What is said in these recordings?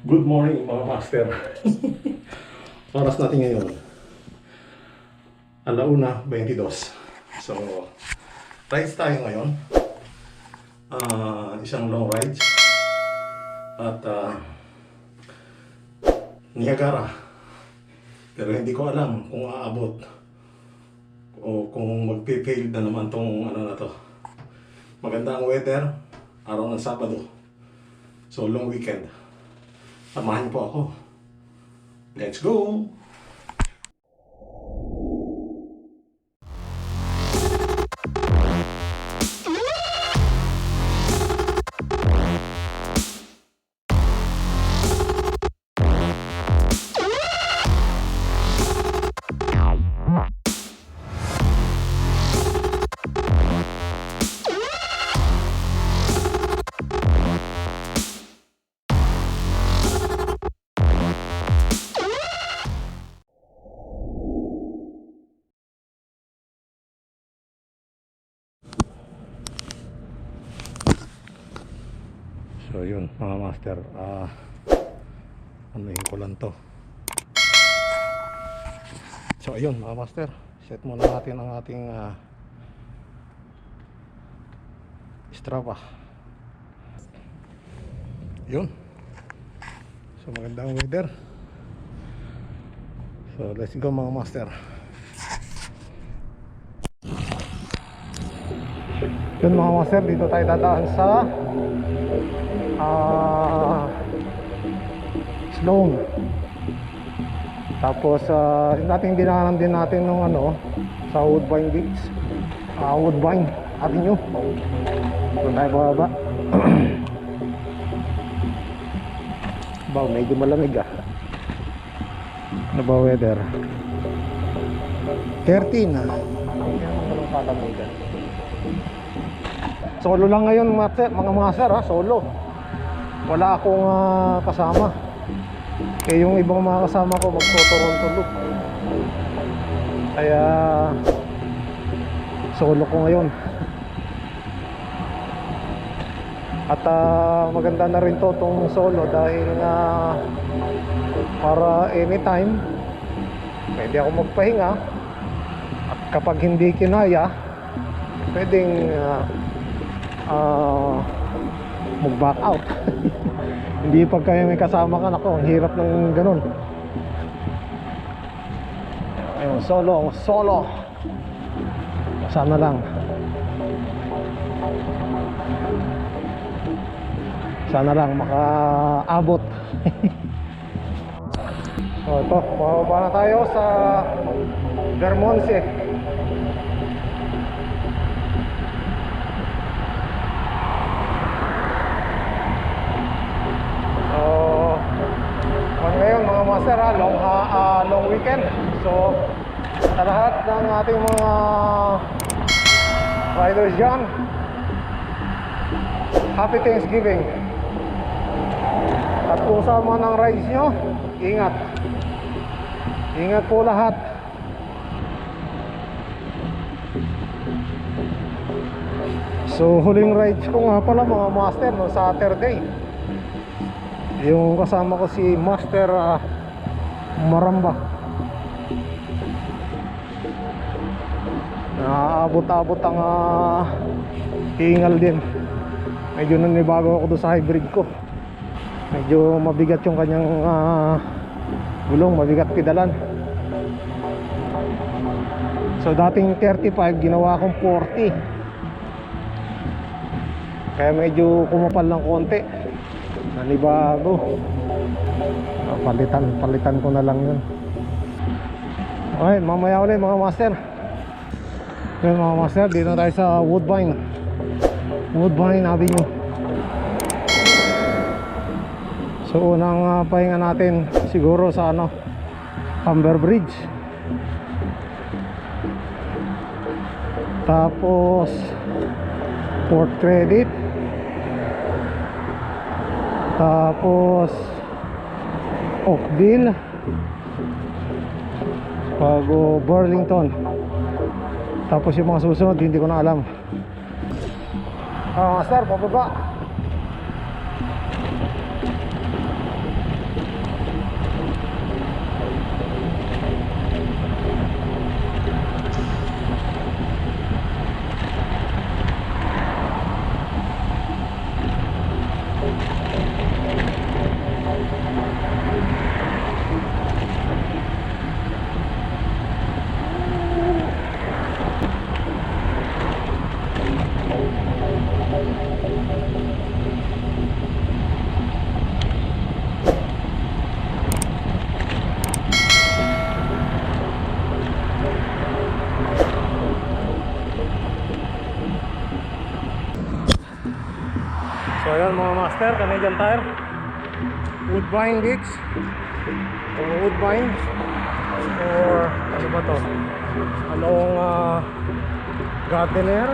Good morning mga master. Oras natin ngayon 1:22. So rides tayo ngayon, isang long rides at Niagara, pero hindi ko alam kung aabot o kung magpe-fail na naman tong ano na to. Maganda ang weather, araw ng Sabado, so long weekend. Samahan niyo po ako. Let's go! So yun mga master, anuhin ko lang to. So ayun mga master, set muna natin ang ating Strava. Yun. So magandang weather. So let's go mga master. Yun mga master, dito tayo dadaan sa Sloan. Tapos nating dinaanan din natin nung sa Woodbine Beach, Woodbine Avenue. Doon tayo bababa. Wow, medyo malamig ano ba weather? 13 Solo lang ngayon mga master, solo. Wala akong kasama. Yung ibang mga kasama ko magtotoronto loop. Kaya solo ko ngayon. At maganda na rin tong solo dahil para anytime pwede ako magpahinga. At kapag hindi kinaya, pwedeng mag-back out. Hindi pag kayo may kasama ka, nako, ang hirap ng ganun. Ayun, solo. Sana lang makaabot. So ito, bababa na tayo sa Vermonse. Ngayon mga master, long weekend. So sa lahat ng ating mga riders dyan, happy Thanksgiving. At kung saan man ang rides nyo, ingat po lahat. So huling rides ko nga pala mga master no Saturday. Yung kasama ko si Master Maramba. Naabot-abot ang hingal din. Medyo nanibago ako doon sa hybrid ko. Medyo mabigat yung kanyang gulong, mabigat pedalan. So dating 35, ginawa akong 40. Kaya medyo kumapal ng konti. Nanibago. Palitan ko na lang yun. Okay, mamaya ulit mga master. Yun mga master, dito tayo sa Woodbine Avenue. So unang pahinga natin siguro sa Humber Bridge. Tapos Port Credit. Tapos Oakville, bago Burlington. Tapos yung mga susunod hindi ko na alam. Master, pababa. master, Canadian Tire. Woodbine discs o Woodbine, or ano ba to? Anong Gardner.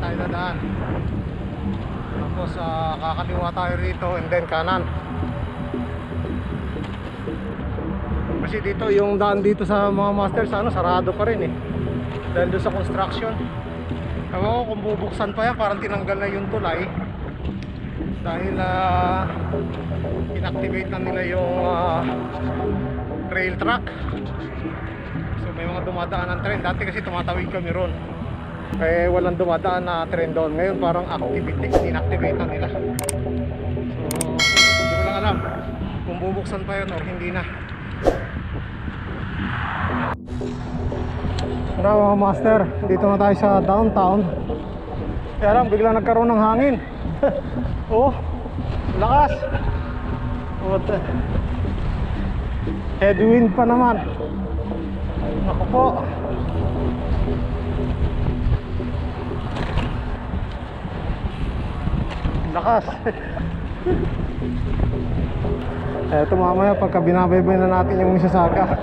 Tayo na daan. Tapos kakaliwa tayo rito and then kanan. Kasi dito yung daan dito sa mga master sa sarado pa rin eh. Dahil doon sa construction. Ewan ko kung bubuksan pa yan, parang tinanggal na yung tulay. Dahil inactivate na nila yung rail track. So may mga dumadaan ng tren. Dati kasi tumatawid kami ron. Eh walang dumadaan na tren doon. Ngayon parang inactivate na nila. So hindi ko lang alam kung bubuksan pa yun or hindi na. Na mga master, dito na tayo sa downtown. Kaya lang bigla nagkaroon ng hangin. Oh, lakas. Headwind pa naman. Naku po. Lakas. Eto mamaya pagka binabaybay na natin yung Mississauga.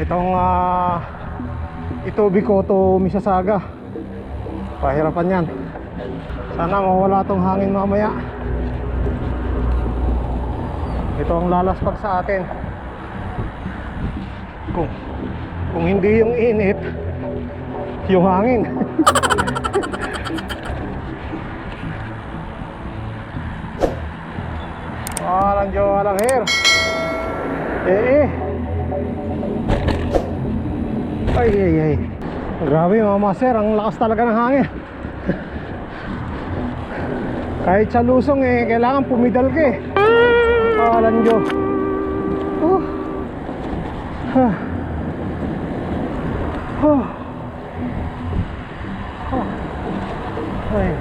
Itong Etobicoke Mississauga, pahirapan yan. Sana mawala tong hangin mamaya. Ito ang lalaspag sa atin. Kung hindi yung init, yung hangin. Walang jowa, walang hair. Ay. Grabe mga master, ang lakas talaga ng hangin. Kahit sa lusong kailangan pumidal ka eh. Walang jowa. Ay.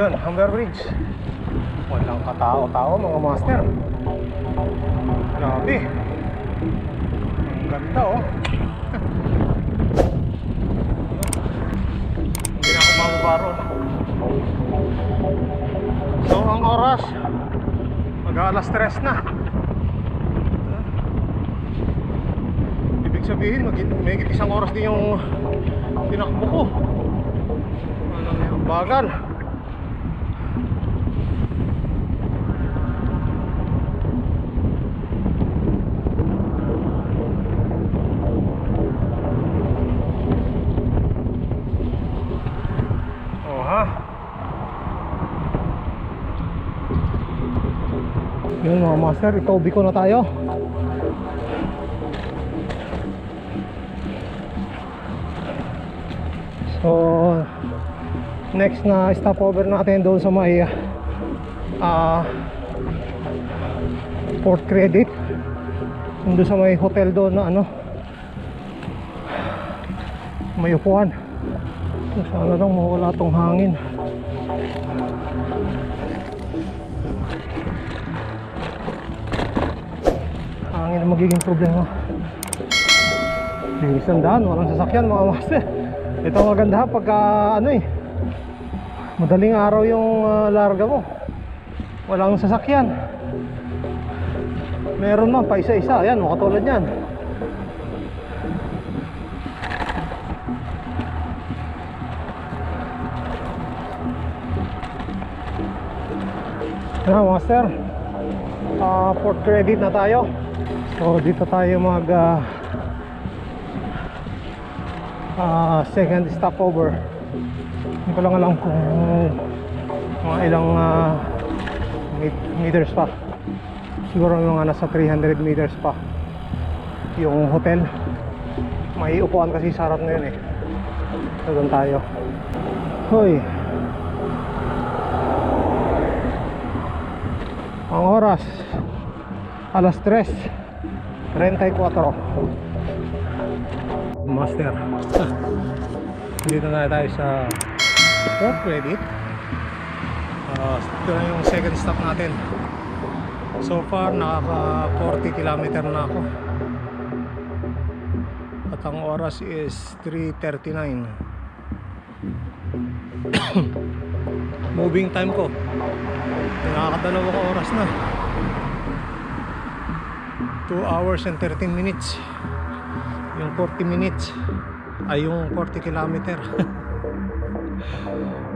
Yun, Humber Bridge. Walang katao-tao mga master. Grabe. Ang ganda oh. Hindi na ako mababaro. So ang oras mag-alas 3 na. Ibig sabihin may isang oras din yung tinakbo ko. Ano na yung bagal. Yun mga master, Etobicoke na tayo. So next na stopover natin doon sa may Port Credit, doon sa may hotel doon na ano, may upuan. So, sana lang mawala tong hangin. Hangin ang magiging problema. Yung isang daan, walang sasakyan mga master. Ito ang maganda pagka madaling araw yung larga mo, walang sasakyan. Meron man pa isa-isa, ayan, katulad yan. Master, Port Credit na tayo. So dito tayo mag second stopover. Hindi ko lang alam kung mga ilang meters pa. Siguro mga nasa 300 meters pa yung hotel. May upuan kasi sa harap ngayon eh. So doon tayo. Hoy. Ang oras alas 3:34. Master. Dito na tayo sa Port Credit. Ito na yung second stop natin. So far nakaka 40 kilometer na ako. At ang oras is 3:39. Moving time ko nakakadalawa ka oras na. 2 hours and 13 minutes. Yung 40 minutes ay yung 40 kilometer.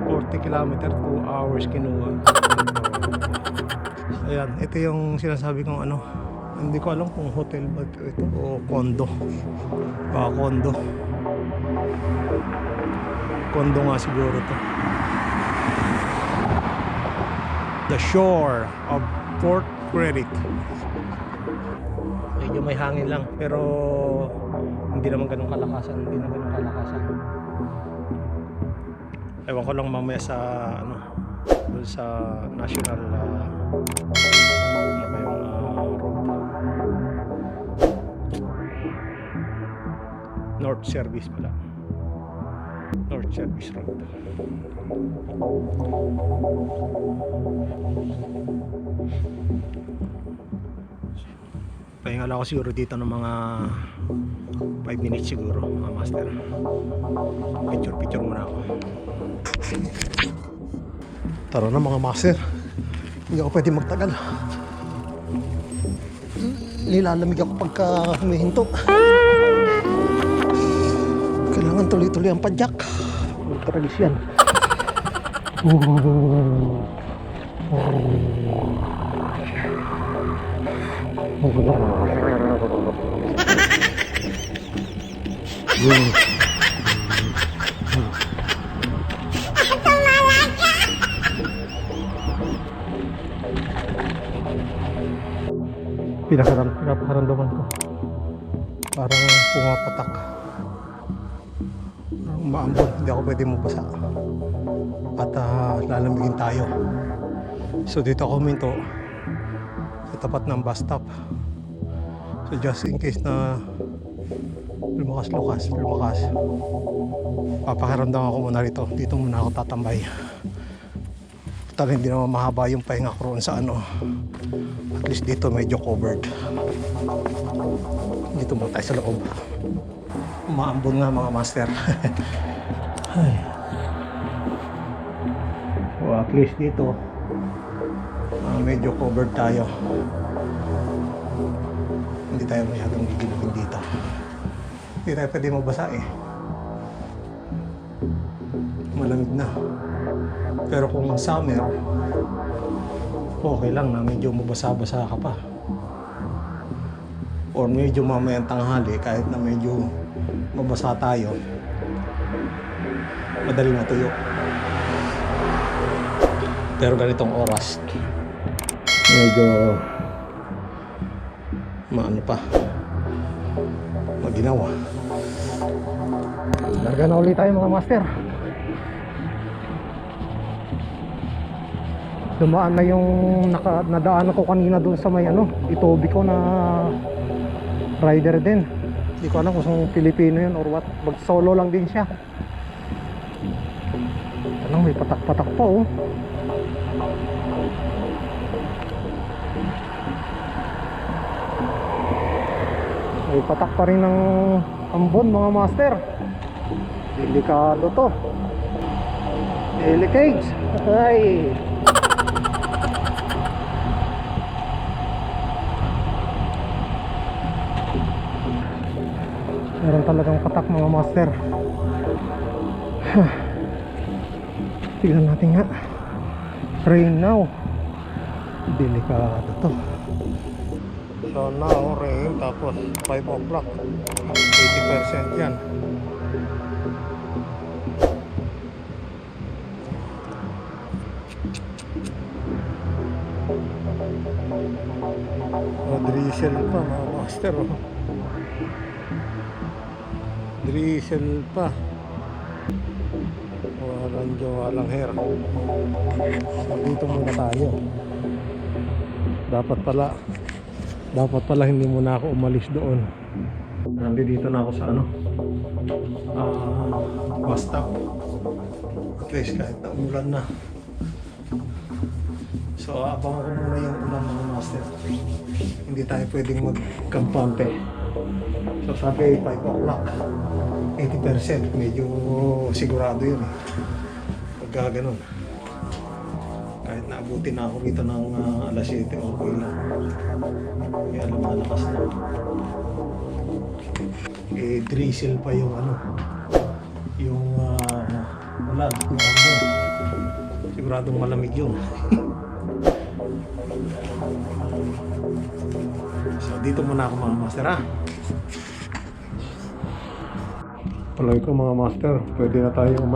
40 kilometer, 2 hours kinuha. Ayan, ito yung sinasabi kong ano. Hindi ko alam kung hotel ba ito o condo. Baka condo. Condo nga siguro to. The shore of Port Credit. Medyo may hangin lang pero hindi naman ganun kalakasan. Ewan ko lang mamaya sa ano, doon sa national ano ba yung road, North Service pala, North Service Road. Pahinga lang ako siguro dito ng mga 5 minutes siguro, mga master. Picture muna ako. Tara na mga master. Hindi ako pwede magtagal. Nilalamig ako pagka humihinto. Kailangan tuloy-tuloy ang padyak. Tragis yan. Pinakaramdaman ko parang pumapatak, umaambon, hindi ako pwede mabasa at lalamigin tayo. So dito ako huminto sa tapat ng bus stop, so just in case na lumakas, papakiramdaman ako muna rito. Dito muna ako tatambay. Tal hindi naman mahaba yung pahinga ko roon sa ano. At least dito medyo covered. Dito muna tayo sa loob. Umaambon nga mga master. So at least dito medyo covered tayo. Hindi tayo masyadong gigilugin dito. Hindi tayo pwede mabasa eh. Malamig na. Pero kung summer, okay lang na medyo mabasa-basa ka pa. Or medyo mamayang tanghali, kahit na medyo mabasa tayo, madali matuyo. Pero ganitong oras, medyo maano pa, maginawa. Larga na ulit tayo mga master. Dumaan na yung nadaan ko kanina doon sa may ano, itobi ko na rider din. Hindi ko alam kung Pilipino yun or what. Mag solo lang din siya. Anong may patak-patak pa oh. May patak pa rin ng ambon mga master. Delikado to. Delicate. Ay. Meron talagang patak mga master. Tignan natin nga. Rain now. Delikado to. So now rain, tapos 5 o'clock 80% yan. Drizzle pa mga master. Drizzle pa. Walang hair. So dito muna tayo. Dapat pala hindi muna ako umalis doon. Nandito na ako sa bus stop. At least kahit na umulan na. So abangan ko muna yung ulan mga master. Hindi tayo pwedeng magkampante. So sabi 5 o'clock 80% medyo sigurado yun eh. Pagka ganun, kahit naabutin na ako dito ng alas 7 okay lang. Kaya lumalakas na. Drizzle pa yung yung ulan, yung ambon. Siguradong malamig yun. So dito muna ako mga master ha. Palagi ko mga master, pwede na tayong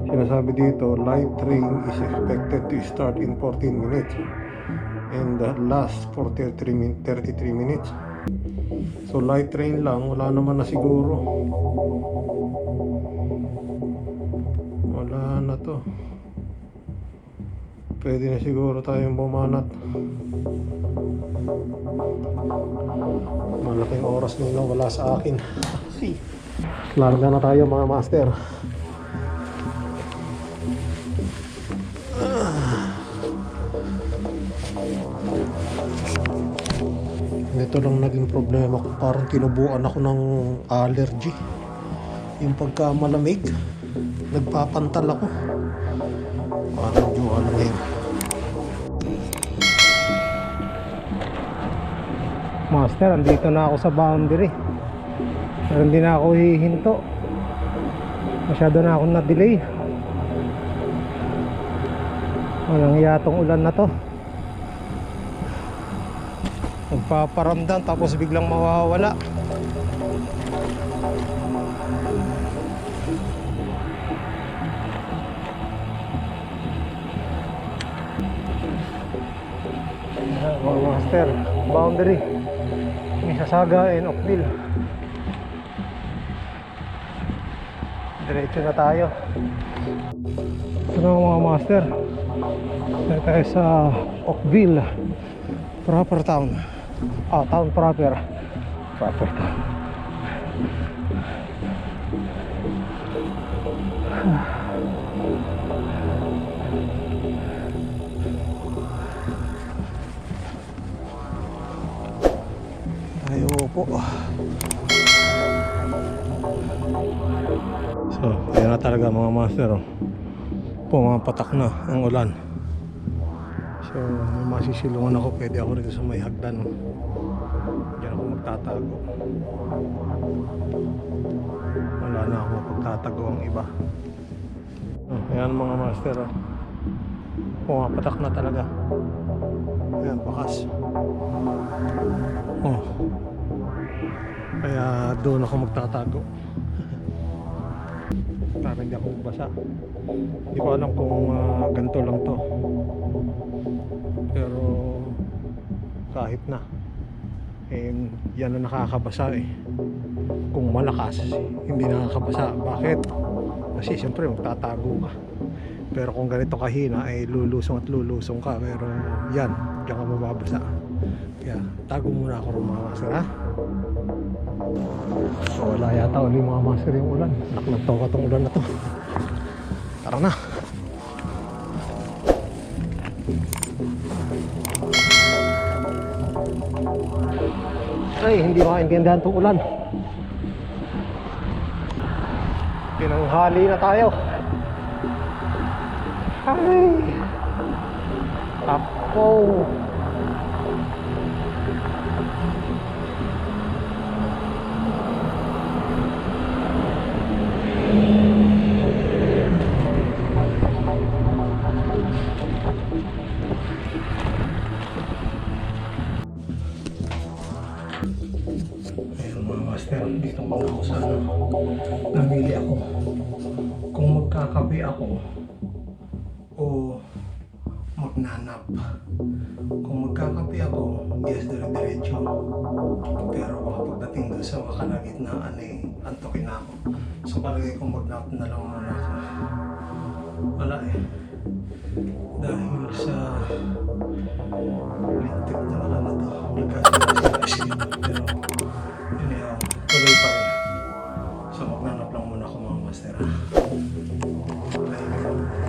sinasabi dito, live train is expected to start in 14 minutes and last for 33 minutes. So live train lang, wala naman na siguro. Wala na to. Pwede na siguro tayong bumanat. Malaking oras nila wala sa akin. See. Larga na tayo mga master. Ito lang naging problema ko. Parang tinubuan ako ng allergy. Yung pagka malamig, nagpapantal ako. Parang juan na yun. Master, andito na ako sa boundary. Pero hindi na ako hihinto. Masyado na akong na-delay. Walang yatong ulan na to. Magpaparamdam tapos biglang mawawala. Master, boundary Mississauga and Oakville. Diretso na tayo. Ito na mga master. Ito tayo sa Oakville proper town. Town proper town. Tayo po. So, ayan na talaga mga master. Pumapatak na ang ulan. So, may masisilungan ako. Pwede ako rito sa may hagdan. Diyan ako magtatago. Wala na ako magtatago ang iba. Ayan mga master. Pumapatak na talaga. Ayan, bakas. Kaya doon ako magtatago. Para hindi ako basa. Hindi ko alam kung ganito lang to. Pero kahit na yan na nakakabasa eh. Kung malakas hindi nakakabasa. Bakit? Kasi siyempre magtatago ka. Pero kung ganito kahina ay lulusong at lulusong ka. Pero yan, diyan ka mababasa. Kaya tago muna ako rin mga master ha. So wala yata ulit mga master yung ulan. Naklantaw ka tong ulan na to. Tara na. Ay, hindi makaintindihan itong ulan. Pinanghali na tayo. Ay! Ako! Dito pa ako sa namili ako kung magkakape ako o magnanap. Kung magkakape ako, yes, dire-diretso. Pero pagdating doon sa makalagitnaan eh, antokin na ako. So palagay kong magnap na lang muna ako. Wala eh. Dahil sa lintik na lang na to. Nagkasya. Pero anyhow, tuloy pa rin. So magnanap lang muna ako mga master.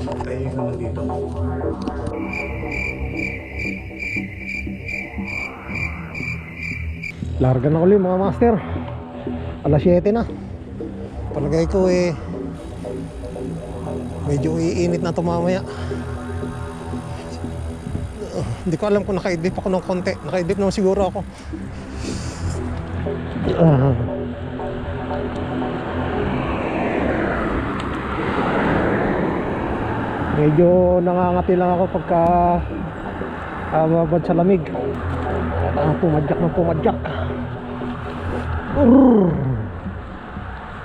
Tayo naman dito. Larga na ulit mga master. Alas 7 na. Palagay ko eh medyo iinit na to mamaya. Hindi ko alam kung nakaidlip ako ng konti. Nakaidlip naman siguro ako. Medyo nangangati lang ako pagka mababad sa lamig. Pumadyak na pumadyak.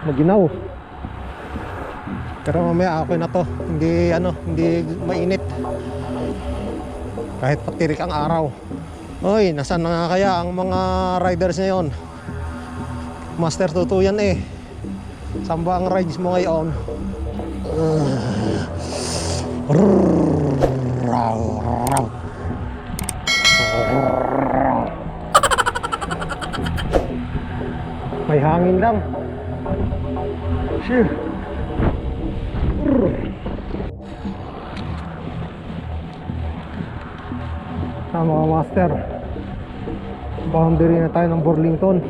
Maginaw. Pero mamaya okay na to. Hindi mainit. Kahit patirik ang araw. Oy, nasaan na nga kaya ang mga riders ngayon? Master Tutu yan eh. Saan ba ang rides mo ngayon? May hangin lang. Shit. Mga master, boundary na tayo ng Burlington.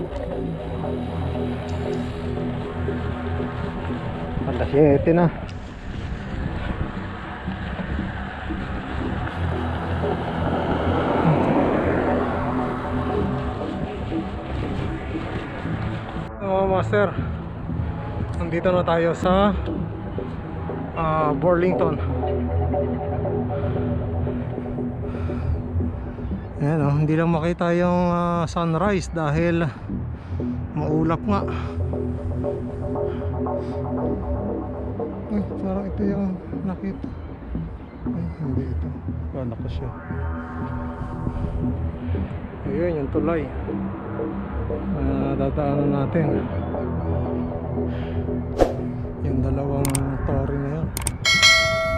Alas 7 na. Mga master, nandito na tayo sa Burlington. Ayan o, hindi lang makita yung sunrise dahil maulap nga. Ay, parang ito yung nakita. Ay, hindi ito. Paano ko siya? Ayun, yung tulay. Dadaanan natin. Yung dalawang tory na yun.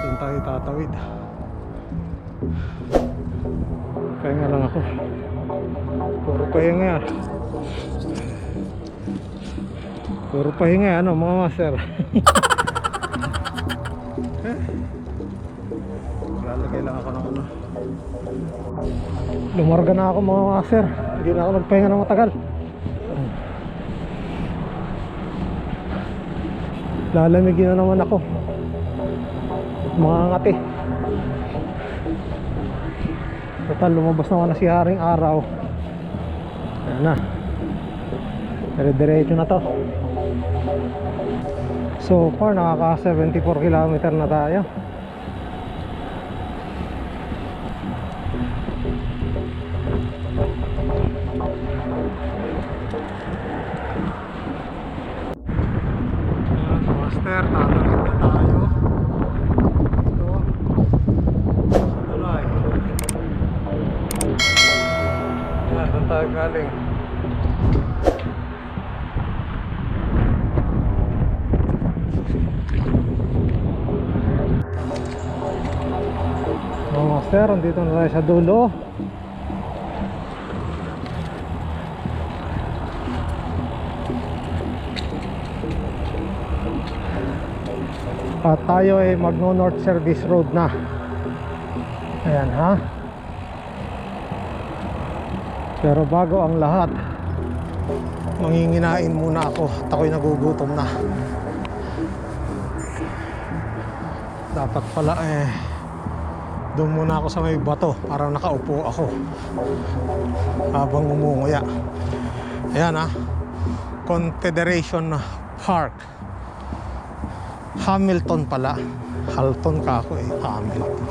Doon tayo tatawid. Pahinga lang ako. Puro pahinga. Puro pahinga, ano mga master. Lalagay lang ako ng ano. Lumarga na ako mga master. Hindi na ako nagpahinga ng matagal. Lalamigin na naman ako. Mga ngati. Total, lumabas naman na si Haring Araw. Ayan na. Dire-diretso na to. So far, nakaka 74 km na tayo. Ayan, master, tatawid na tayo. Saan tayo galing? Mga master, andito na tayo sa dulo. At tayo ay magno-North Service Road na. Ayan ha. Pero bago ang lahat, manginginain muna ako at ako'y nagugutom na. Dapat pala doon muna ako sa may bato para nakaupo ako habang umunguya. Ayan ha, Confederation Park, Hamilton pala. Halton ka ako Hamilton.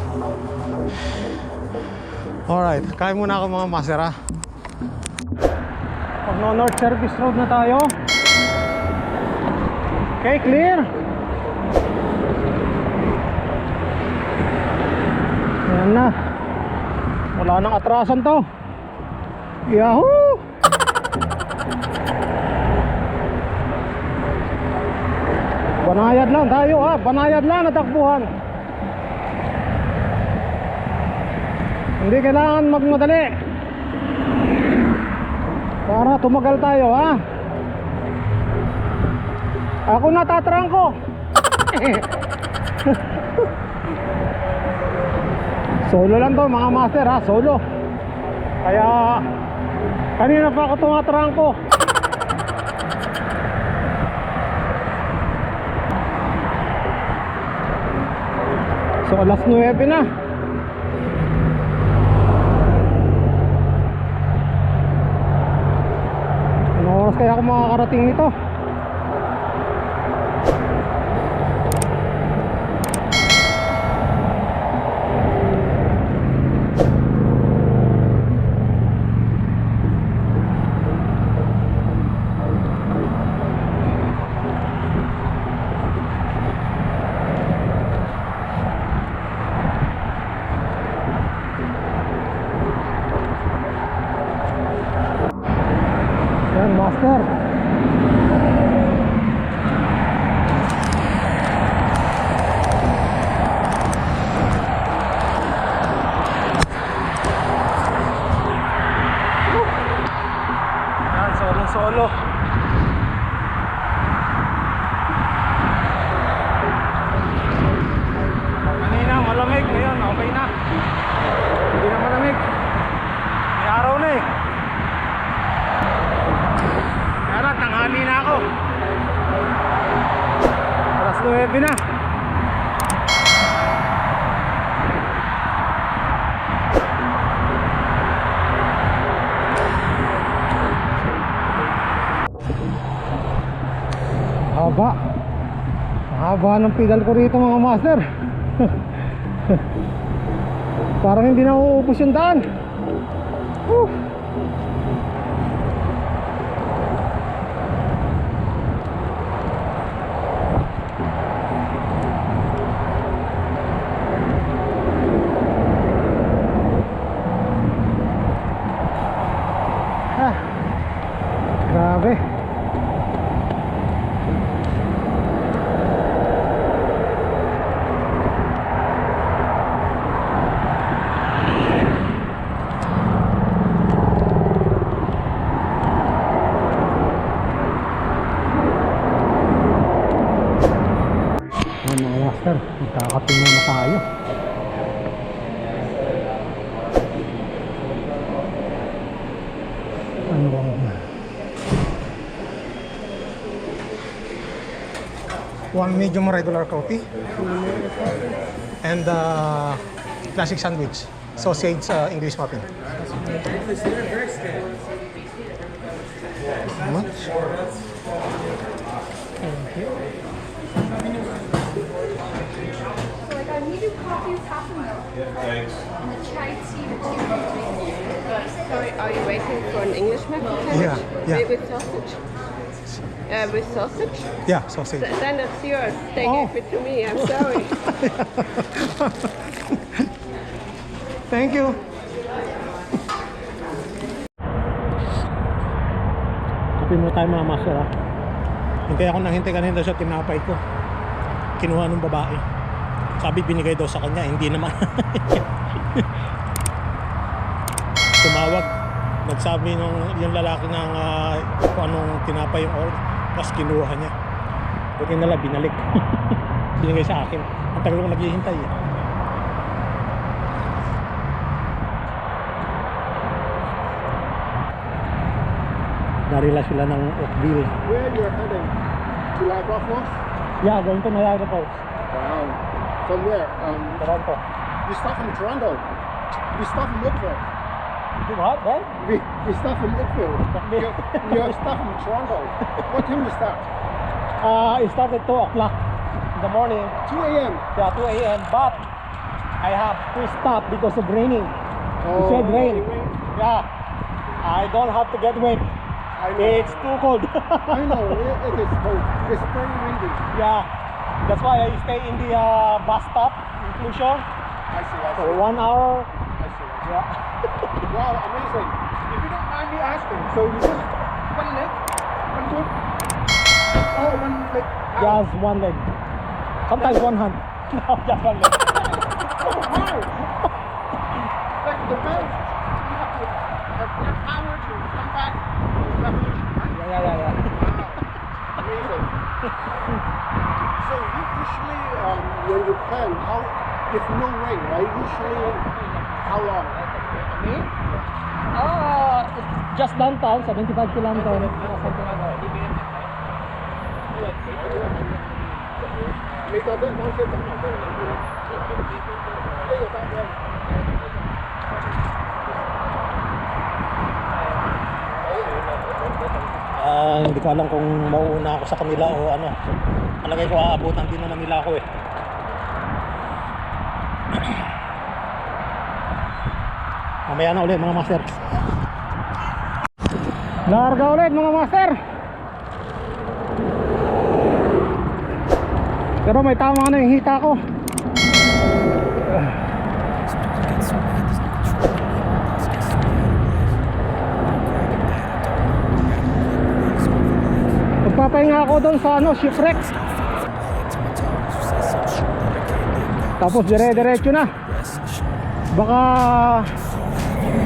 Alright, kain muna ako mga master ha. North Service Road na tayo. Okay, clear. Ayan na. Wala nang atrasan to. Yahoo! Banayad lang tayo ha. Banayad lang na takbuhan. Hindi kailangan magmadali para tumagal tayo ha. Ako na tatrangko. Solo lang to mga master ha. Solo. Kaya kanina pa ako tumatrangko. So alas 9 na. Anong oras kaya ako makakarating nito? Yan, master. Yan, solo. Kanina malamig, ngayon okay na. Hindi na malamig. May araw na eh. Tara, tanghali na ako. Alas 9 na. Haba. Haba ng pedal ko rito mga master. Parang hindi na uubos yung daan. Grabe. Ayan mga master, magkakating na tayo. Ano bang one medium regular coffee and classic sandwich, sausage English muffin. How much? Thank you. So like I need you coffee with half a milk. Yeah, thanks. And the chai tea with 2 Sorry, are you waiting for an English muffin sandwich? Yeah. With sausage? With sausage? Yeah, sausage. Then it's yours. They Oh. gave it to me. I'm sorry. Thank you. Kape mo tayo mga master ha. Hintay ako nang hintay kanina sa tinapay ko. Kinuha ng babae. Sabi binigay daw sa kanya, hindi naman. Tumawag. Nagsabi yung lalaki ng kung anong tinapay yung order. Tapos kinuha niya. Buti nila binalik. Binigay sa akin. Ang tagal ko naghihintay eh. Darila sila ng Oakville. Where you're heading? To Niagara Falls? Yeah, going to Niagara Falls. Wow. From where? Toronto. We start from Toronto. We start from Oakville. What? Then? We start from Oakville. You're start from Toronto. What time you start? It started 2 o'clock in the morning. 2 a.m. Yeah, 2 a.m. But I have to stop because of raining. It said rain. Yeah. I don't have to get wet. I know. It's too cold. I know. It is cold. It's very windy. Yeah. That's why I stay in the bus stop inclusion I see. for 1 hour. I see. Yeah. Wow, amazing. If you don't mind me asking, so you just one leg, one foot, oh, one leg. out. Just one leg. Sometimes one hand. No, just one leg. Oh, wow. Like the belt, you have to have enough power to come back. Revolution, right? Yeah. Wow. Amazing. So you usually, when you plan, how, if no rain, right? Usually, how long? Me? Just downtown, 75 kilometers. Mấy tờ đơn không xem tấm nào đây là tại đây. Hindi ko alam kung mauuna ako sa kanila o ano. Palagay ko aabutan din naman nila ako eh. Mamaya na ulit mga master. Larga ulit mga master. Pero may tama na yung hita ko. Magpapahinga ako doon sa ano, shipwreck. Tapos dire-diretso na. Baka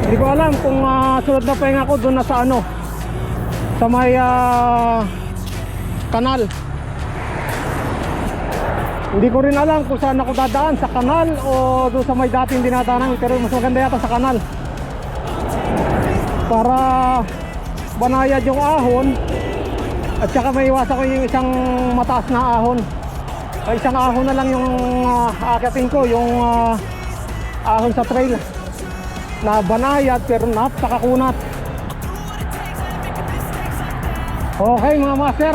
hindi ko alam kung sunod na pahinga ko doon na sa ano, sa may kanal. Hindi ko rin alam kung saan ako dadaan, sa kanal o doon sa may dating dinadaanan, pero mas maganda yata sa kanal. Para banayad yung ahon. At saka may iwasan ko yung isang mataas na ahon. Ay, isang ahon na lang yung aakyatin ko, yung ahon sa trail na banayad pero napakakunat. Okay mga master,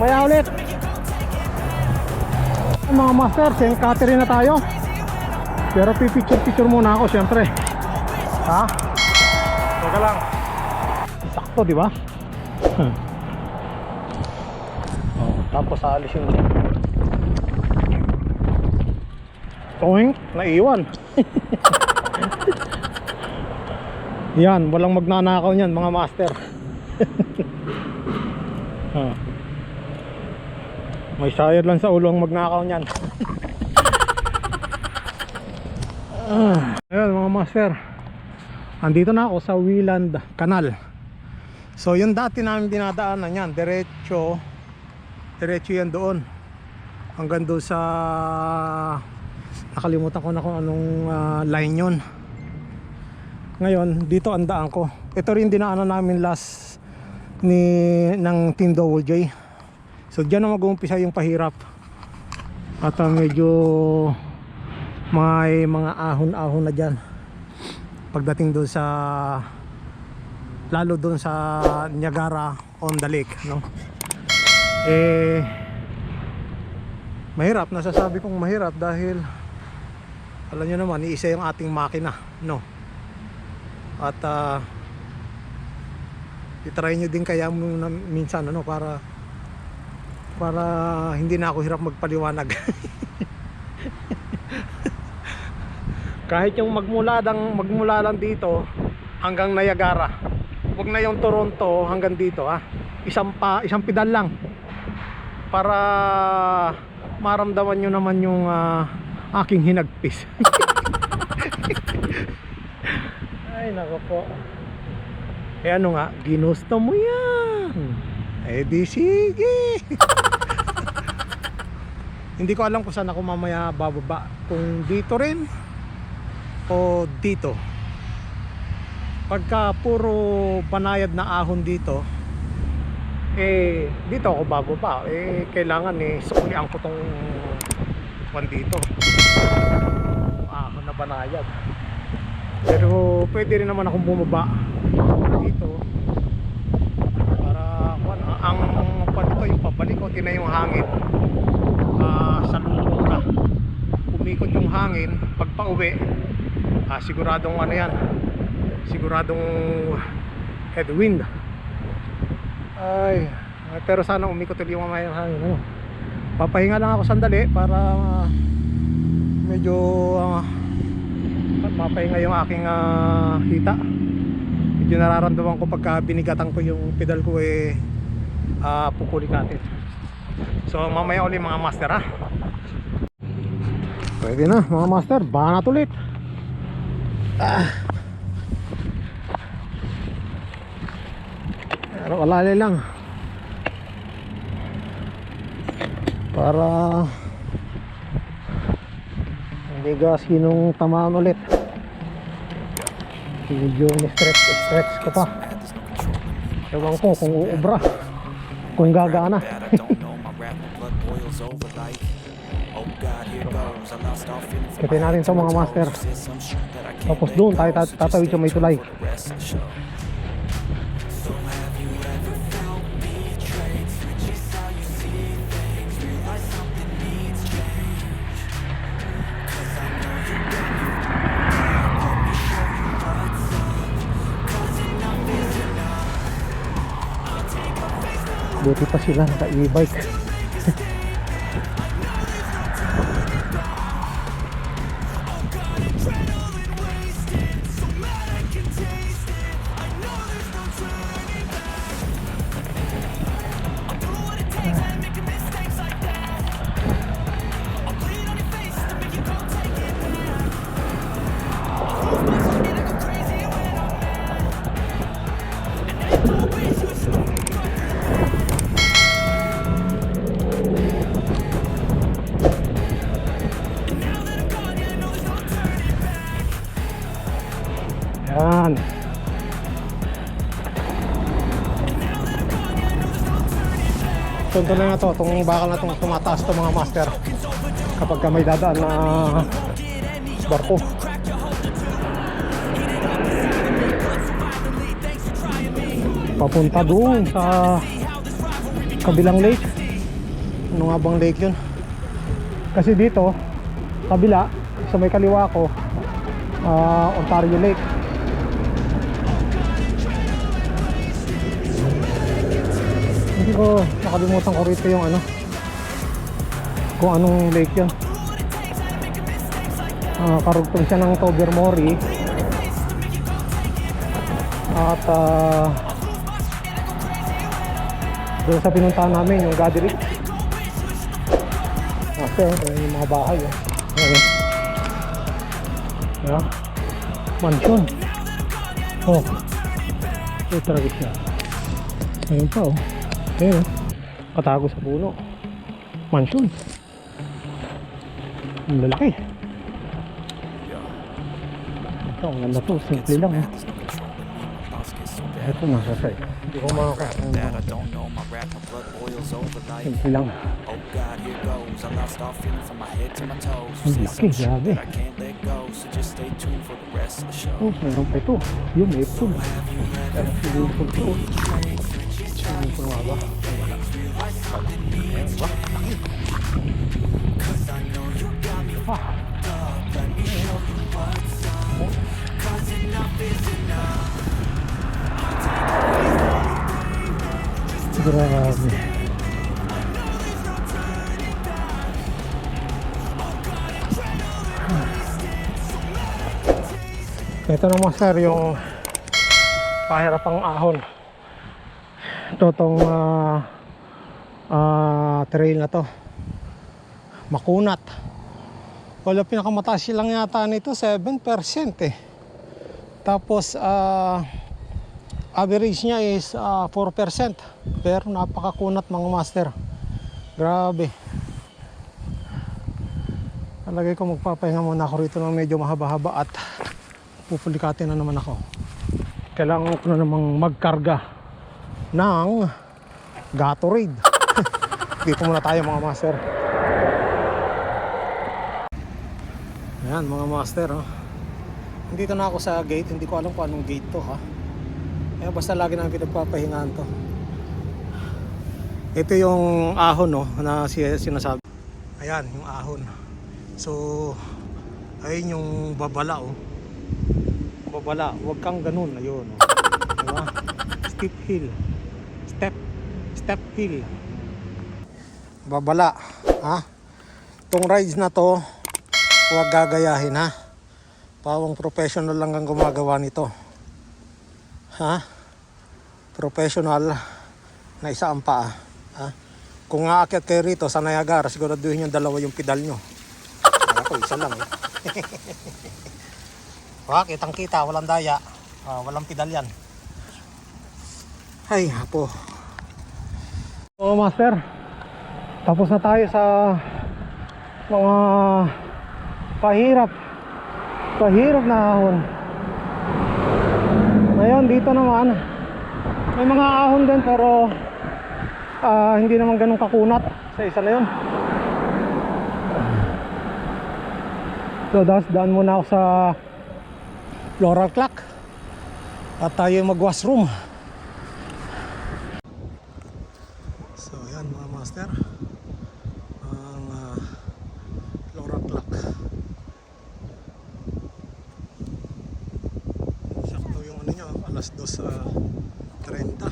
maya ulit. Mga master, St. Catherine na tayo. Pero pipicture muna ako syempre. Ha? Teka lang. Sakto di ba? Tapos aalisin mo. Toing, naiwan. Yan, walang magnanakaw niyan mga master. May sayad lang sa ulo ang magnakaw niyan. Ayun mga master, andito na ako sa Wieland Canal. So yung dati namin dinadaanan yan, diretso yan doon hanggang doon sa, nakalimutan ko na kung anong line yun. Ngayon dito ang daan ko. Ito rin dinaanan namin last ng Team Double J. So dyan na mag-uumpisa yung pahirap. At medyo may mga ahon-ahon na dyan pagdating doon sa, lalo doon sa Niagara on the lake, no? Mahirap, nasasabi kong mahirap dahil alam nyo naman, iisa yung ating makina, no? At itry nyo din kaya muna minsan ano, para hindi na ako hirap magpaliwanag. Kahit yung magmula lang dito hanggang Niagara, wag na yung Toronto hanggang dito ha. Isang pedal lang para maramdaman nyo naman yung aking hinagpis. Ay nako po. Ano nga, ginusto mo yan. Di sige. Hindi ko alam kung saan ako mamaya bababa, kung dito rin o dito. Pagka puro banayad na ahon dito, dito ako bababa. Kailangan suklian ko tong dito, ahon na banayad. Pero pwede rin naman akong bumaba dito para ang panto yung pabalik ko, tina yung hangin sa lulong na umikot yung hangin pag pauwi. Siguradong ano yan, siguradong headwind. Pero sana umikot ulit yung mamaya yung hangin, ano? Papahinga lang ako sandali para medyo at mapahinga yung aking hita. Medyo nararamdaman ko pagka binigatan ko yung pedal ko pukulikatin. So mamaya ulit mga master ha. Pwede na mga master, banat ulit. Pero alali lang para hindi gasinong tamaan ulit. Medyo stretch ko pa. Ewan ko kung uubra, kung gagana. Kitin natin ito mga master. Tapos doon tayo tatawid sa may tulay. Buti pa sila naka e-bike. Yan. Tunto na to, itong bakal na itong tumataas to mga master kapag may dadaan na barko. Papunta doon sa kabilang lake. Ano nga bang lake yun? Kasi dito kabila sa may kaliwa ko, Ontario Lake. Hindi ko nakalimutan ko rito yung ano, kung anong lake yun. Karugtong siya ng Tobermory at doon sa pinuntahan namin yung Gaderick. Kasi yung mga bahay yeah. Mansion. Oh, ito talaga siya. Ayun pa ayun, katago sa puno. Mansion. Ang lalaki. Ito, ang ganda to. Simple lang ito nasa side. Hindi ko makakasama. Simple lang. Ang laki, grabe. Oh, meron pa ito. Yung may pool. Pero swimming pool ito. Swimming pool nga ba? Ayan ba? Grabe. Ito naman sir yung pahirapang ahon. Ito tong trail na to. Makunat. Wala, pinakamataas lang yata nito 7% Tapos average niya is 4%. Pero napakakunat mga master. Grabe. Talagay ko magpapahinga muna ako rito ng medyo mahaba-haba at pupulikatin na naman ako. Kailangan ko na namang magkarga ng Gatorade. Dito muna tayo mga master. Ayan mga master Nandito na ako sa gate. Hindi ko alam kung anong gate to Ayan, basta lagi namin pinagpapahingaan to. Ito yung ahon na sinasabi. Ayan yung ahon. So ayun yung babala babala, huwag kang ganun. Ayun diba? Steep hill. Step hill. Babala Itong rides na to huwag gagayahin Pawang professional lang ang gumagawa nito. Ha? Professional na isa ang paa. Ha? Kung aakyat kayo rito sa Niagara, siguraduhin yung dalawa yung pedal nyo. Ako, isa lang eh. Kitang kita, walang daya. Walang pedal yan. Ay, hapo. So, master, tapos na tayo sa mga pahirap na ahon. Ngayon dito naman may mga ahon din, pero hindi naman ganun kakunat. Sa isa na yun. So daan muna ako sa floral clock at tayo mag-washroom. So yan mga master, ang floral clock. Sakto yung ano nyo, alas 2:30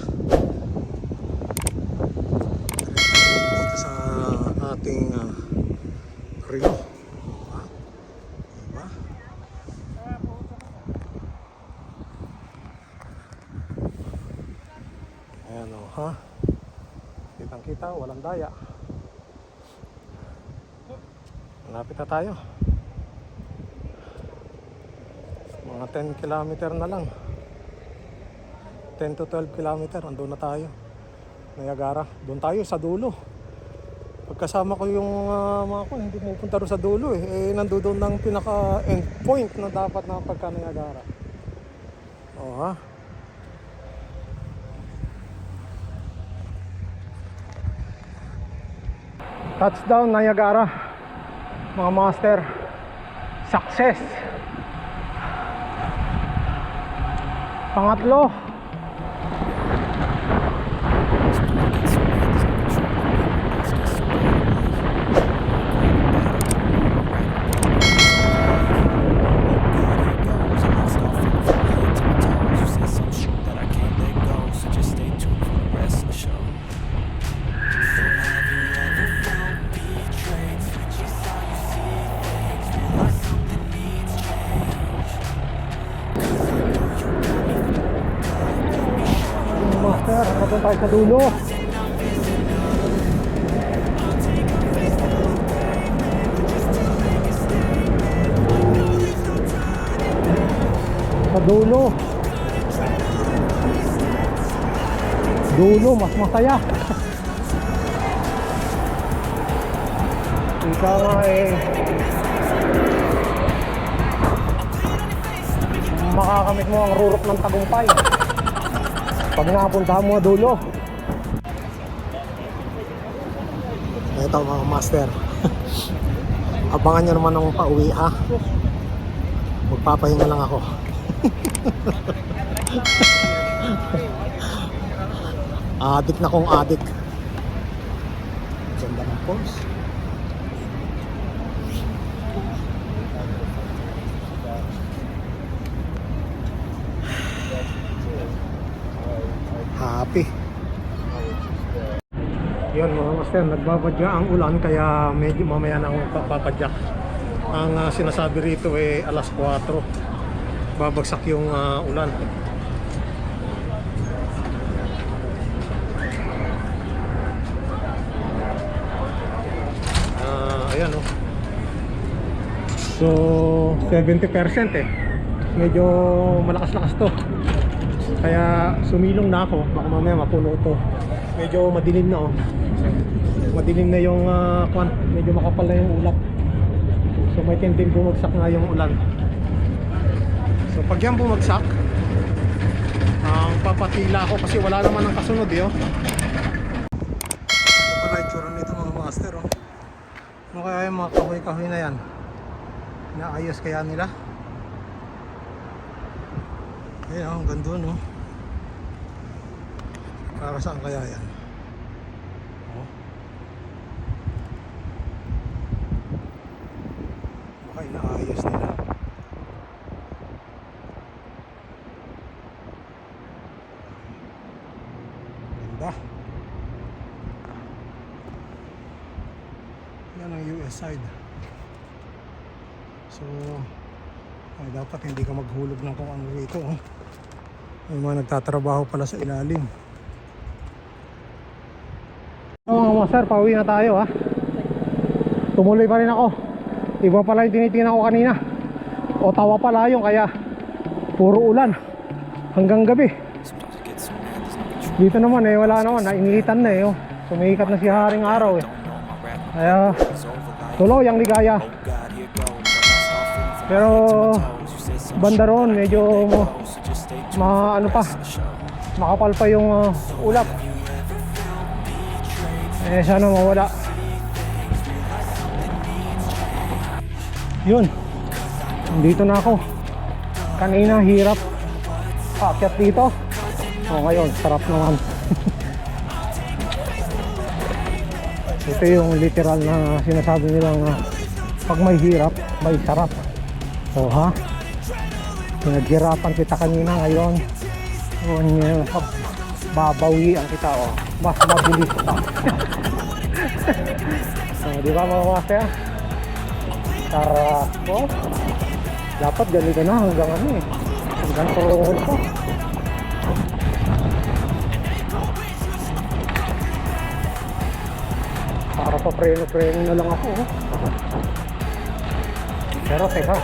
dito sa ating Rio. Diba? Ayan o, ha? Kitang kita, walang daya. Malapit na tayo. Mga 10 kilometer na lang. 10 to 12 kilometer, andun na tayo. Niagara, doon tayo sa dulo. Pagkasama ko yung mga ko, hindi pupunta rin sa dulo eh. Nandoon ng pinaka end point na dapat na pagka Niagara. O ha? Touchdown Niagara, mga master. Success. Pangatlo. Master, hanggang tayo sa dulo. Sa dulo. Dulo, mas masaya. Ika nga eh. Makakamit mo ang rurok ng tagumpay pag nakapunta mo dulo. Ito mga master. Abangan nyo naman ang pauwi ha. Magpapahinga lang ako. Adik na kong adik. Ganda ng pose. Happy. Yun mga master, nagbabadya ang ulan kaya medyo mamaya na akong papadyak. Ang sinasabi rito ay alas 4 babagsak yung ulan. Ayan o. So 70% eh. Medyo malakas-lakas to. Kaya sumilong na ako, baka mamaya mapuno ito. Medyo madilim na oh. Madilim na yung medyo makapal na yung ulap. So may tending bumagsak na yung ulan. So pag yan bumagsak, papatila ako kasi wala naman ang kasunod eh oh. Ito pala itsura nito mga master oh. Ano kaya yung mga kahoy-kahoy na yan? Naayos kaya nila? Ayan oh, hanggang doon oh. Para saan kaya yan? Oh. Baka inaayos nila. Ganda. Yan ang US side. So Ay, dapat hindi ka maghulog ng kung ano rito. Oh. May mga nagtatrabaho pala sa ilalim. Mga master, pauwi na tayo ha. Tumuloy pa rin ako. Iba pala yung tinitingnan ko kanina. Ottawa pala yung kaya puro ulan hanggang gabi. Dito naman eh, wala naman, nainitan na eh. Oh. Sumikat na si Haring Araw eh. Kaya tuloy ang ligaya. Pero banda roon medyo ano pa, makapal pa yung ulap. Eh sana mawala. Yun, dito na ako. Kanina hirap paakyat dito. O ngayon, sarap naman. Ito yung literal na sinasabi nilang pag may hirap, may sarap. So ha, pinaghirapan kita kanina, ngayon babawian kita, oh, mas mabilis pa. So, di ba mga master? Sarap po. Dapat ganito na hanggang ano eh, hanggang turungon ko. Para pa preno na lang ako, oh. Pero teka,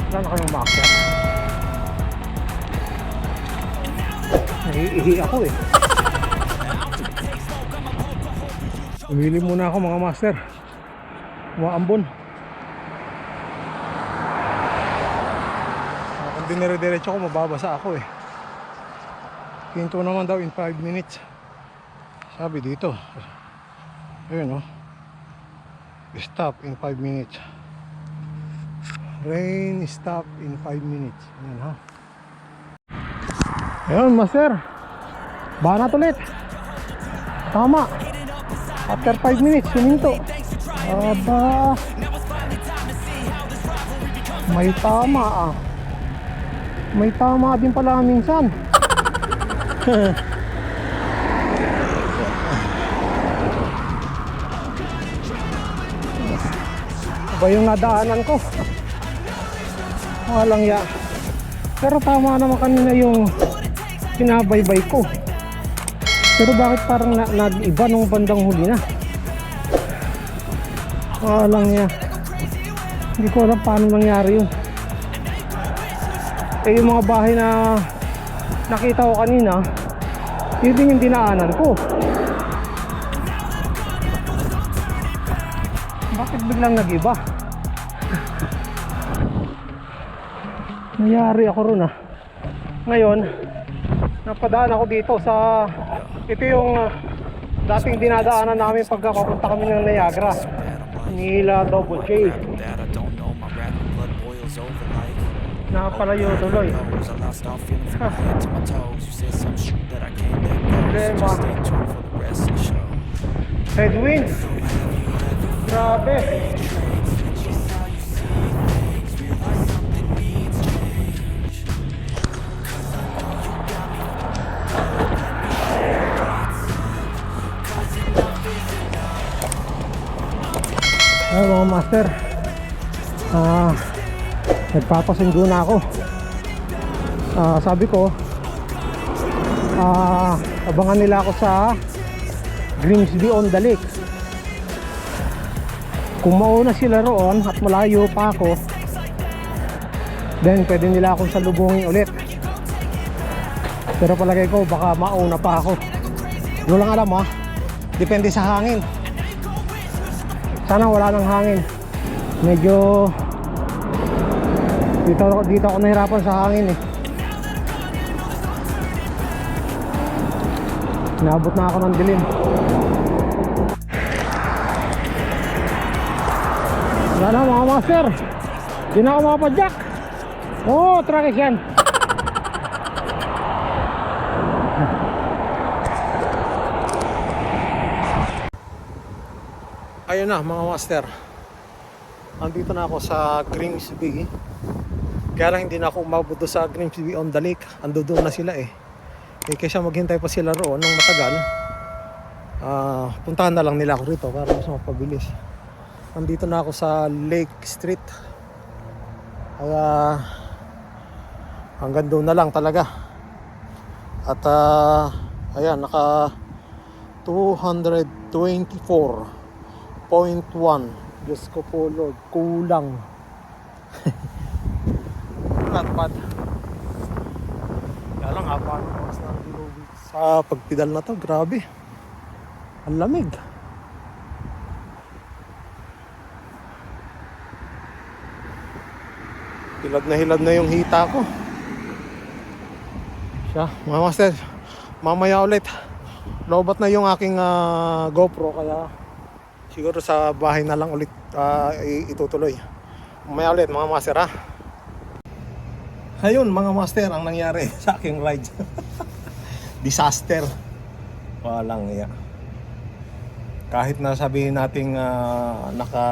wala na kayong makya. Nahiihi ako eh. Umili muna ako mga master. Umaambon. Kung dinire-diretso ako, mababasa ako eh. Hinto naman daw in 5 minutes. Sabi dito. Ayun oh. Stop in 5 minutes. Rain stop in 5 minutes. Ayan ha. Ayun master. Banat ulit. Tama. After 5 minutes, suminto. Aba. May tama ah. May tama din pala minsan. Ba yung nadaanan ko? Walang ya. Pero tama naman kanina yung pinabaybay ko. Pero bakit parang nag-iba nung bandang huli na? Walang ya. Hindi ko alam paano nangyari yun. Eh yung mga bahay na nakita ko kanina, yun din yung dinaanan ko. Bakit biglang nag-iba? Nangyari ako ron ah. Ngayon, napadaan ako dito sa, ito yung dating dinadaanan namin pagka papunta kami ng Niagara, Nila Double J. Napalayo tuloy. Problema. Headwind. Grabe. Ay mga master, nagpapasundo na ako. Sabi ko, abangan nila ako sa Grimsby on the Lake. Kung mauna sila roon at malayo pa ako, then pwede nila akong salubungin ulit. Pero palagay ko baka mauna pa ako. Hindi lang alam ha, depende sa hangin. Sana wala ng hangin. Medyo dito ako nahirapan sa hangin eh. Naabot na ako ng dilim. Wala na mga master. Hindi na ako makapadyak. Oo, traffic yan. Ayun na mga master, andito na ako sa Grimsby. Kaya lang hindi na ako umabot sa Grimsby on the Lake. Ando doon na sila eh. Kaysa maghintay pa sila roon ng matagal, puntahan na lang nila ako rito para mas mapabilis. Nandito na ako sa Lake Street. Kaya hanggang doon na lang talaga. At ayan, naka 224.1. Diyos ko po Lord, kulang. Not bad. Kaya lang, haba ng oras na sa pagpedal na to, grabe. Ang lamig. Hilad na yung hita ko. Siya, mga master, mamaya ulit. Lobat na yung aking GoPro, kaya siguro sa bahay na lang ulit itutuloy. Mamaya ulit mga master ha. Ayun mga master, ang nangyari sa aking ride. Disaster. Walang iya. Kahit na sabihin nating naka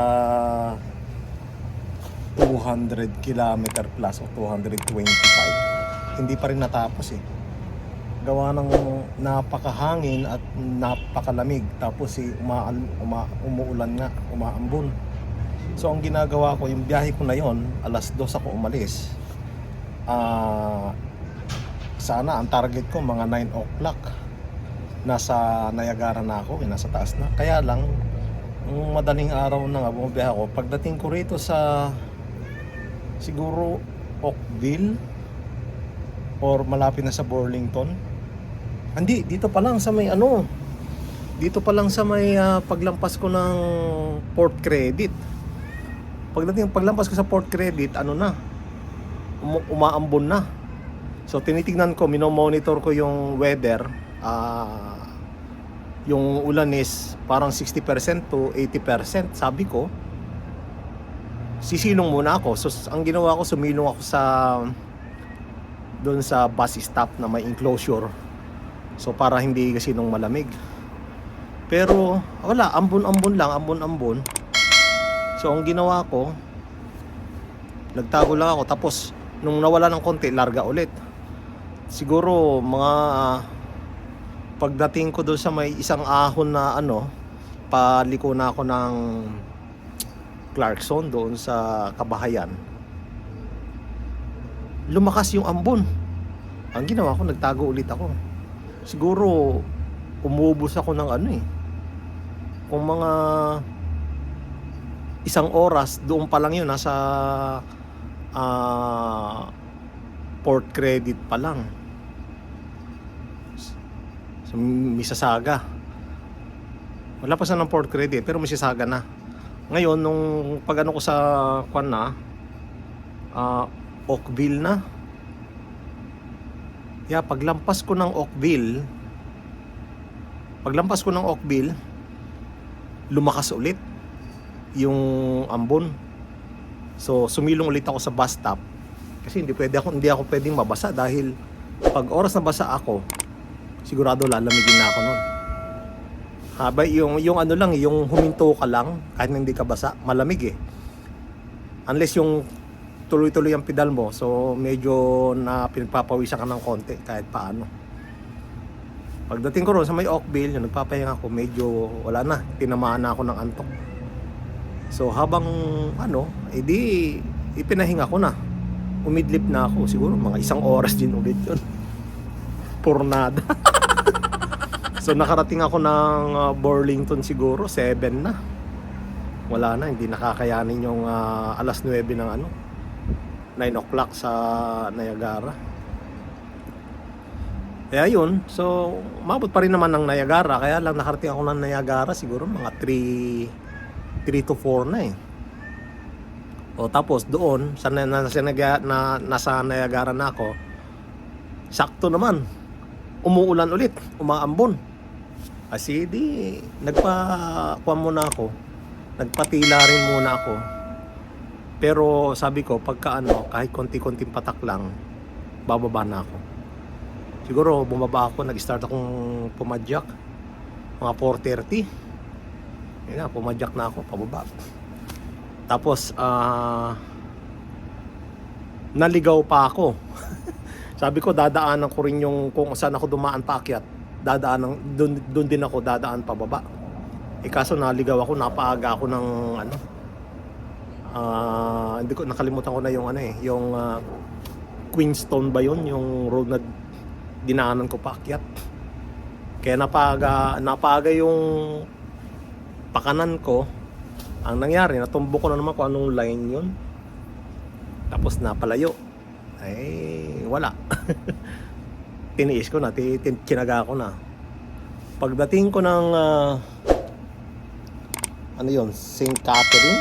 200 km plus o 225, hindi pa rin natapos eh. Gawa ng napakahangin at napakalamig, tapos umuulan nga, umaambon. So ang ginagawa ko, yung biyahe ko na yon, alas 2 ako umalis. Sana ang target ko mga 9 o'clock nasa Niagara na ako, nasa taas na. Kaya lang madaling araw na nga bumabiyahe ako. Pagdating ko rito sa siguro Oakville or malapit na sa Burlington. Hindi, dito pa lang sa may dito pa lang sa may paglampas ko ng Port Credit. Paglampas ko sa Port Credit, umaambon na. So tinitingnan ko, minomonitor ko yung weather. Yung ulan is parang 60% to 80%. Sabi ko, sisilong muna ako. So ang ginawa ko, sumilong ako doon sa bus stop na may enclosure. So para hindi kasi nung malamig. Pero wala, ambon lang. So ang ginawa ko, nagtago lang ako. Tapos nung nawala ng konti, larga ulit. Siguro mga pagdating ko doon sa may isang ahon na paliko na ako ng Clarkson doon sa Kabahayan. Lumakas yung ambon. Ang ginawa ko, nagtago ulit ako. Siguro umubos ako ng kung mga isang oras, doon pa lang yun, nasa Port Credit pa lang. So, Mississauga. Wala pa sa ng Port Credit, pero Mississauga na. Ngayon, nung pag ko sa Oakville na. Paglampas ko ng Oakville, lumakas ulit yung ambon. So, sumilong ulit ako sa bus stop. Kasi hindi ako pwedeng mabasa, dahil pag oras na basa ako, sigurado lalamigin na ako nun. Yung yung huminto ka lang, kahit hindi ka basa, malamig eh. Unless yung tuloy-tuloy ang pedal mo, so medyo na pinagpapawisan ka ng konti kahit paano. Pagdating ko ron sa may Oakville, yung nagpapahinga ako, medyo wala na, tinamaan na ako ng antok. So habang ipinahinga ko na, umidlip na ako, siguro mga 1 oras din ulit yun. Pornada. So nakarating ako ng Burlington siguro 7 na. Wala na, hindi nakakayanin yung alas 9 ng 9 o'clock sa Niagara. Kaya yun, so mabot pa rin naman ng Niagara. Kaya lang nakarating ako ng Niagara siguro mga 3 to 4 na eh. O tapos doon nasa Niagara na ako, sakto naman umuulan ulit, umaambon. Kasi nagpatila rin muna ako. Pero sabi ko, pagka kahit konti-konting patak lang, bababa na ako. Siguro bumaba ako, nag-start akong pumadyak mga 4:30. Yan na, pumadyak na ako, pababa. Tapos naligaw pa ako. Sabi ko, dadaanan ko rin yung kung saan ako dumaan paakyat. Doon din ako dadaan pababa. Kaso naligaw ako, napaaga ako ng Hindi ko nakalimutan ko na yung ano eh, yung Queenstone ba yun, yung road na dinaanan ko paakyat. Kaya napaga yung pakanan ko. Ang nangyari, natumbo ko na naman kung anong line yun. Tapos napalayo. Ay, wala. Tiniis ko na, kinaga ko na. Pagdating ko ng ano yun, St. Catherine?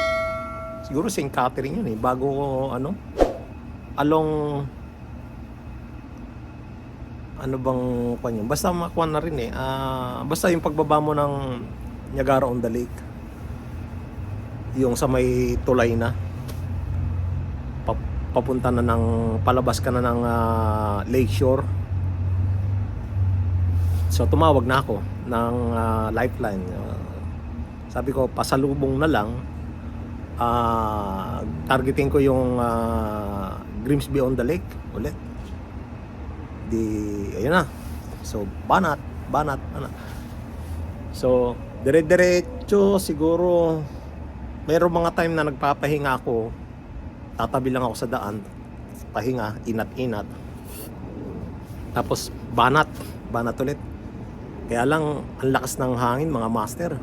Siguro St. Catherine yun eh, bago ano, along ano bang kwan yun? Basta makuha na rin eh. Basta yung pagbaba mo ng Niagara on the Lake, yung sa may tulay na papunta na ng palabas ka na ng Lakeshore. So tumawag na ako ng Lifeline. Sabi ko pasalubong na lang, targeting ko yung Grimsby on the Lake ulit. Di ayun na. So banat. So dire-diretso siguro. Mayroong mga time na nagpapahinga ako, tatabi lang ako sa daan, pahinga, inat-inat. Tapos banat ulit. Kaya lang ang lakas ng hangin mga master.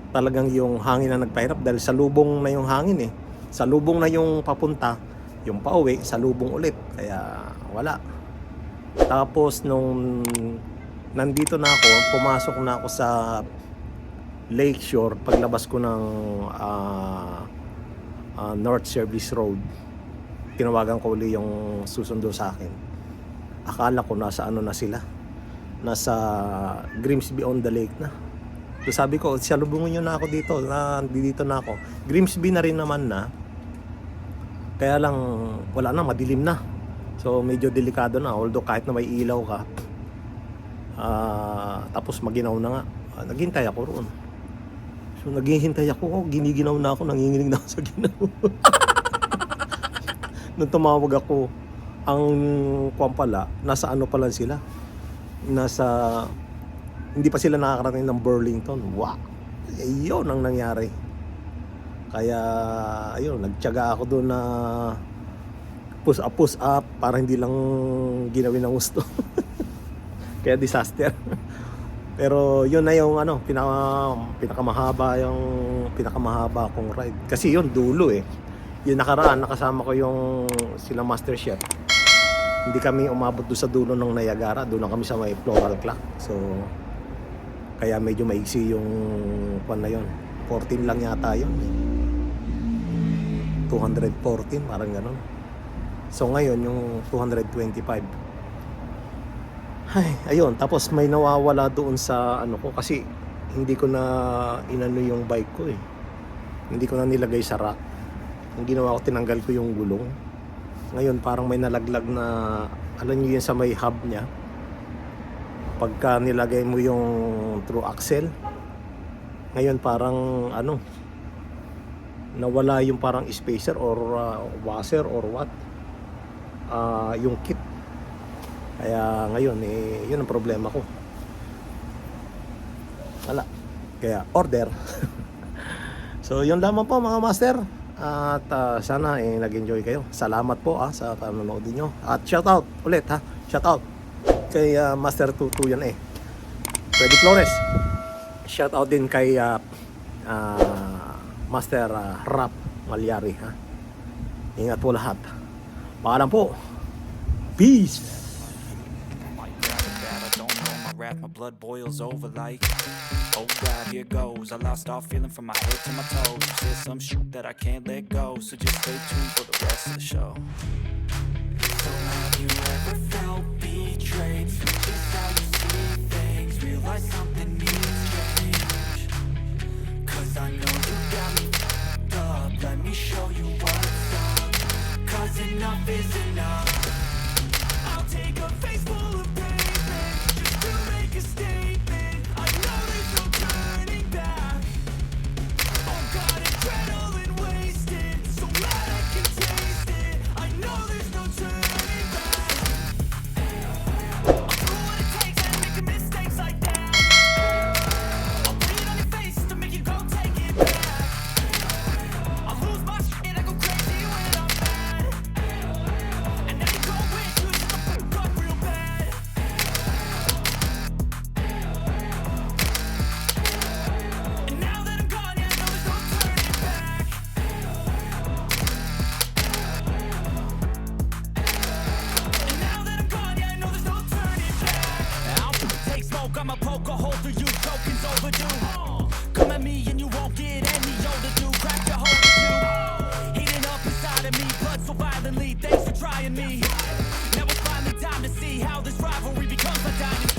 Talagang yung hangin na nagpahirap dahil sa lubong na yung hangin eh. Sa lubong na yung papunta, yung pauwi, sa lubong ulit. Kaya wala. Tapos nung nandito na ako, pumasok na ako sa Lakeshore, paglabas ko ng North Service Road, tinawagan ko uli yung susundo sa akin. Akala ko nasa ano na sila, nasa Grimsby on the Lake na. So sabi ko, salubungin nyo na ako dito, dito na ako. Grimsby na rin naman na, kaya lang wala na, madilim na. So medyo delikado na, although kahit na may ilaw ka, tapos maginaw na nga. Naghintay ako roon. So naghihintay ako, giniginaw na ako, nanginginig na ako sa ginaw. Nung tumawag ako, ang kwan pala, nasa ano pa lang sila? Hindi pa sila nakakarating ng Burlington. Wow! Ayun ang nangyari. Kaya, ayun, nagtiyaga ako doon na push up para hindi lang ginawin ng gusto. Kaya disaster. Pero yun na yung ano, pinakamahaba akong ride. Kasi yun dulo eh. Yung nakaraan nakasama ko yung sila Master Chef. Hindi kami umabot doon sa dulo ng Niagara, doon lang kami sa may Floral Clock. So kaya medyo maiksi yung kwan na yun. 14 lang yata yun. 214 parang gano'n. So ngayon yung 225. Ay, ayun, tapos may nawawala doon sa ano ko kasi hindi ko na inano yung bike ko eh. Hindi ko na nilagay sa rack. Ang ginawa ko, tinanggal ko yung gulong. Ngayon parang may nalaglag na, alam niyo yun sa may hub niya. Pagka nilagay mo yung through axle, ngayon parang ano, nawala yung parang spacer or washer or what. Yung kit. Kaya ngayon yun ang problema ko. Wala. Kaya order. So yun lamang po mga master. At sana nag-enjoy kayo. Salamat po sa panonood niyo. At shout out ulit Shout out kay Master Tutu yan Freddy Flores. Shout out din kay Master Rap Malyari Ingat po lahat. Paalam po. Peace. My blood boils over like, oh God, here goes. I lost all feeling from my head to my toes. You said some shit that I can't let go, so just stay tuned for the rest of the show. So have you ever felt betrayed? Just how you see things, realize something needs change. Cause I know you got me f***ed up. Let me show you what's up. Cause enough is enough. I'll take a face full of to make a statement. I know there's no turning back. Oh God, adrenaline wasted, so mad I can taste it. I know there's no turning back. I'ma poke a hole through you, joking's overdue. Come at me and you won't get any older, dude. Grab your hold of you. Heating up inside of me, blood so violently. Thanks for trying me. Now it's finally time to see how this rivalry becomes a dynasty.